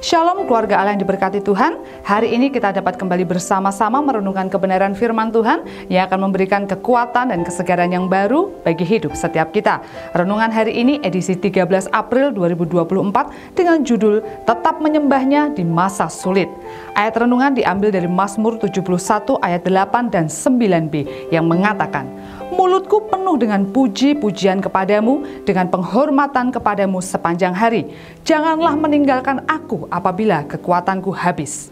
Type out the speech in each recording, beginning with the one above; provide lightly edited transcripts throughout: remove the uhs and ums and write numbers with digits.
Shalom keluarga Allah yang diberkati Tuhan. Hari ini kita dapat kembali bersama-sama merenungkan kebenaran firman Tuhan yang akan memberikan kekuatan dan kesegaran yang baru bagi hidup setiap kita. Renungan hari ini edisi 13 April 2024 dengan judul Tetap Menyembahnya di Masa Sulit. Ayat renungan diambil dari Mazmur 71 ayat 8 dan 9b yang mengatakan, mulutku penuh dengan puji-pujian kepadamu, dengan penghormatan kepadamu sepanjang hari. Janganlah meninggalkan aku apabila kekuatanku habis.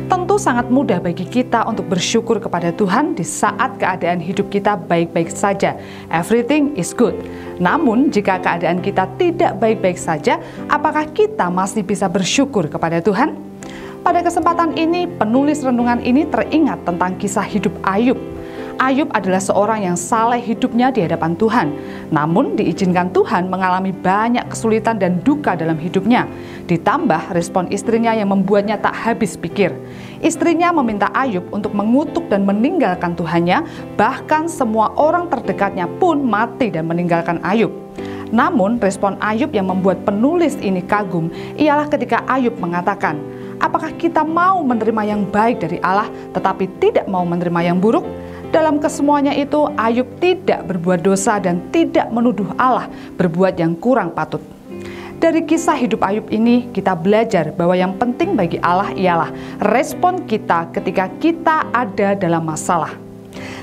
Tentu sangat mudah bagi kita untuk bersyukur kepada Tuhan di saat keadaan hidup kita baik-baik saja. Everything is good. Namun jika keadaan kita tidak baik-baik saja, apakah kita masih bisa bersyukur kepada Tuhan? Pada kesempatan ini, penulis renungan ini teringat tentang kisah hidup Ayub. Ayub adalah seorang yang saleh hidupnya di hadapan Tuhan. Namun diizinkan Tuhan mengalami banyak kesulitan dan duka dalam hidupnya. Ditambah respon istrinya yang membuatnya tak habis pikir. Istrinya meminta Ayub untuk mengutuk dan meninggalkan Tuhannya. Bahkan semua orang terdekatnya pun mati dan meninggalkan Ayub. Namun respon Ayub yang membuat penulis ini kagum ialah ketika Ayub mengatakan, apakah kita mau menerima yang baik dari Allah tetapi tidak mau menerima yang buruk? Dalam kesemuanya itu, Ayub tidak berbuat dosa dan tidak menuduh Allah berbuat yang kurang patut. Dari kisah hidup Ayub ini, kita belajar bahwa yang penting bagi Allah ialah respon kita ketika kita ada dalam masalah.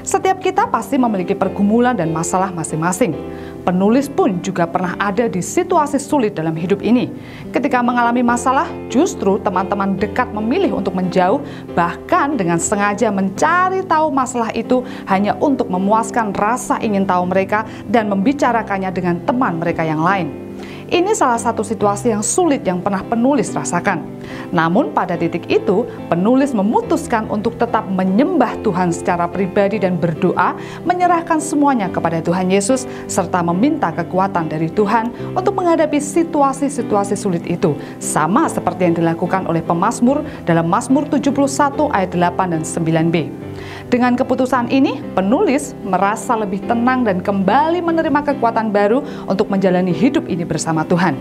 Setiap kita pasti memiliki pergumulan dan masalah masing-masing. Penulis pun juga pernah ada di situasi sulit dalam hidup ini. Ketika mengalami masalah, justru teman-teman dekat memilih untuk menjauh, bahkan dengan sengaja mencari tahu masalah itu hanya untuk memuaskan rasa ingin tahu mereka dan membicarakannya dengan teman mereka yang lain. Ini salah satu situasi yang sulit yang pernah penulis rasakan. Namun pada titik itu, penulis memutuskan untuk tetap menyembah Tuhan secara pribadi dan berdoa, menyerahkan semuanya kepada Tuhan Yesus, serta meminta kekuatan dari Tuhan untuk menghadapi situasi-situasi sulit itu. Sama seperti yang dilakukan oleh pemazmur dalam Mazmur 71 ayat 8 dan 9b. Dengan keputusan ini, penulis merasa lebih tenang dan kembali menerima kekuatan baru untuk menjalani hidup ini bersama Tuhan.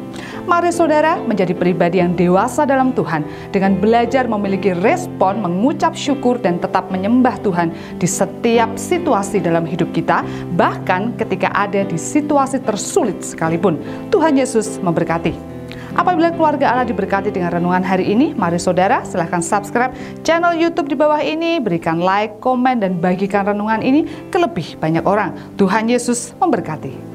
Mari saudara menjadi pribadi yang dewasa dalam Tuhan dengan belajar memiliki respon mengucap syukur dan tetap menyembah Tuhan di setiap situasi dalam hidup kita, bahkan ketika ada di situasi tersulit sekalipun. Tuhan Yesus memberkati. Apabila keluarga Allah diberkati dengan renungan hari ini, mari saudara silahkan subscribe channel YouTube di bawah ini, berikan like, komen, dan bagikan renungan ini ke lebih banyak orang. Tuhan Yesus memberkati.